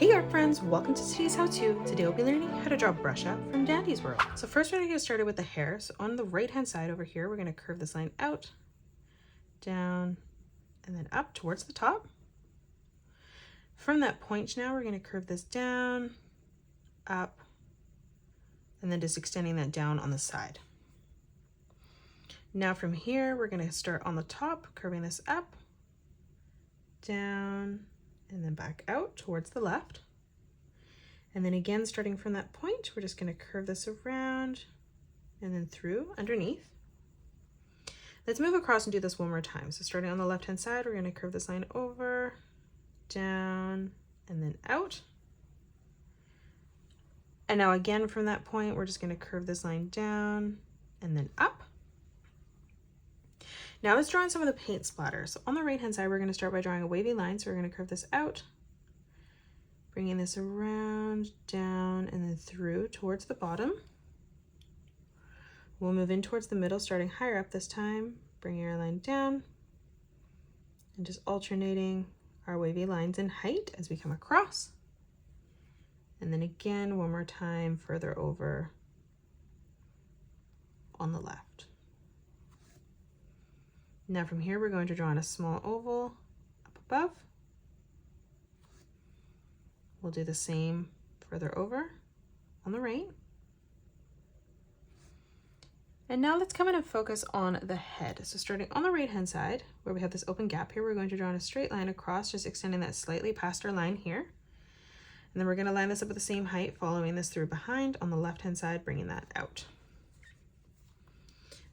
Hey art friends, welcome to today's how-to. Today we'll be learning how to draw Brusha from Dandy's World. So first we're going to get started with the hair. So on the right hand side over here, we're going to curve this line out, down, and then up towards the top. From that point now, we're going to curve this down, up, and then just extending that down on the side. Now from here, we're going to start on the top, curving this up, down, and then back out towards the left. And then again, starting from that point, we're just going to curve this around and then through underneath. Let's move across and do this one more time. So starting on the left hand side, we're going to curve this line over, down, and then out. And now again from that point, we're just going to curve this line down and then up. Now let's draw in some of the paint splatter. So on the right hand side, we're going to start by drawing a wavy line. So we're going to curve this out, bringing this around, down, and then through towards the bottom. We'll move in towards the middle, starting higher up this time, bringing our line down, and just alternating our wavy lines in height as we come across. And then again, one more time, further over on the left. Now from here, we're going to draw in a small oval up above. We'll do the same further over on the right. And now let's come in and focus on the head. So starting on the right hand side, where we have this open gap here, we're going to draw in a straight line across, just extending that slightly past our line here. And then we're going to line this up at the same height, following this through behind on the left hand side, bringing that out.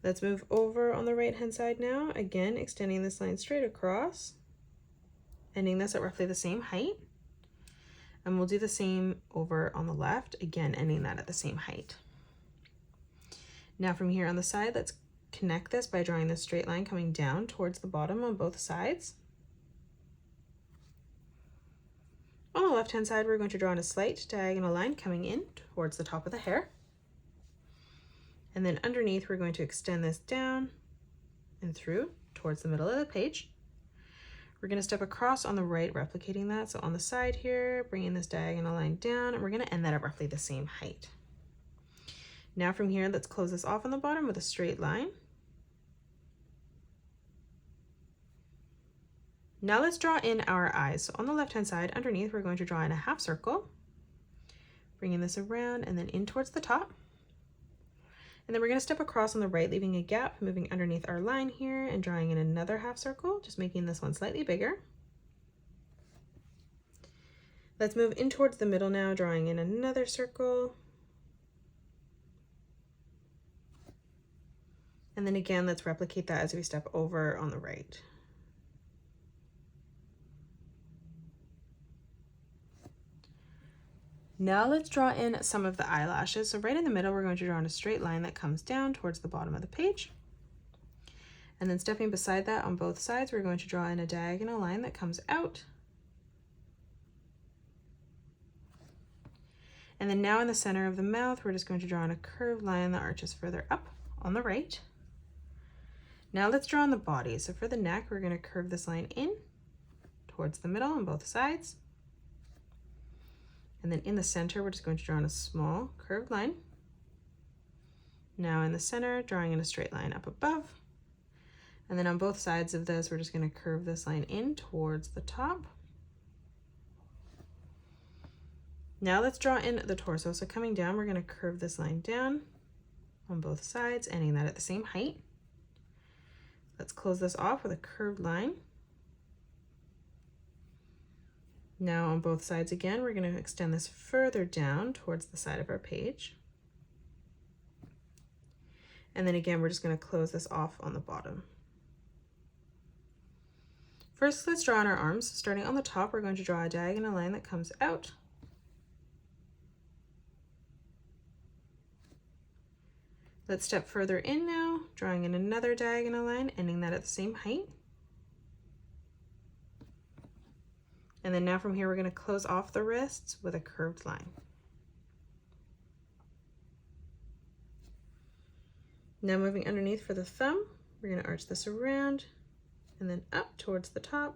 Let's move over on the right hand side now, again extending this line straight across, ending this at roughly the same height. And we'll do the same over on the left, again ending that at the same height. Now from here on the side, let's connect this by drawing this straight line coming down towards the bottom on both sides. On the left hand side, we're going to draw in a slight diagonal line coming in towards the top of the hair. And then underneath, we're going to extend this down and through towards the middle of the page. We're going to step across on the right, replicating that. So on the side here, bringing this diagonal line down, and we're going to end that at roughly the same height. Now from here, let's close this off on the bottom with a straight line. Now let's draw in our eyes. So on the left-hand side, underneath, we're going to draw in a half circle, bringing this around and then in towards the top. And then we're going to step across on the right, leaving a gap, moving underneath our line here and drawing in another half circle, just making this one slightly bigger. Let's move in towards the middle now, drawing in another circle. And then again, let's replicate that as we step over on the right. Now let's draw in some of the eyelashes. So right in the middle, we're going to draw in a straight line that comes down towards the bottom of the page. And then stepping beside that on both sides, we're going to draw in a diagonal line that comes out. And then now in the center of the mouth, we're just going to draw in a curved line that arches further up on the right. Now let's draw in the body. So for the neck, we're going to curve this line in towards the middle on both sides. And then in the center, we're just going to draw in a small curved line. Now in the center, drawing in a straight line up above. And then on both sides of this, we're just going to curve this line in towards the top. Now let's draw in the torso. So coming down, we're going to curve this line down on both sides, ending that at the same height. Let's close this off with a curved line. Now on both sides again, we're going to extend this further down towards the side of our page. And then again, we're just going to close this off on the bottom. First, let's draw on our arms. Starting on the top, we're going to draw a diagonal line that comes out. Let's step further in now, drawing in another diagonal line, ending that at the same height. And then now from here, we're going to close off the wrists with a curved line. Now moving underneath for the thumb, we're going to arch this around and then up towards the top,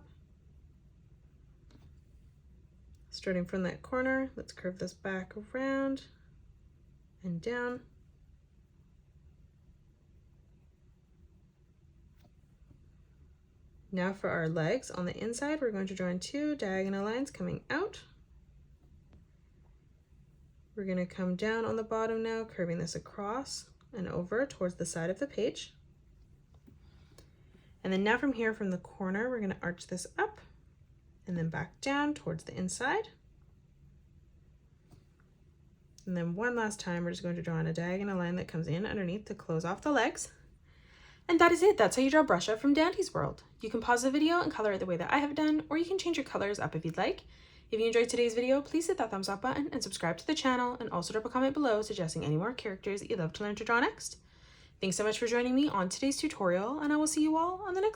Starting from that corner, let's curve this back around and down. Now for our legs on the inside, we're going to join 2 diagonal lines coming out. We're going to come down on the bottom now, curving this across and over towards the side of the page. And then now from here, from the corner, we're going to arch this up and then back down towards the inside. And then one last time, we're just going to draw in a diagonal line that comes in underneath to close off the legs. And that is it. That's how you draw Brusha from Dandy's World. You can pause the video and color it the way that I have done, or you can change your colors up if you'd like. If you enjoyed today's video, please hit that thumbs up button and subscribe to the channel, and also drop a comment below suggesting any more characters that you'd love to learn to draw next. Thanks so much for joining me on today's tutorial, and I will see you all on the next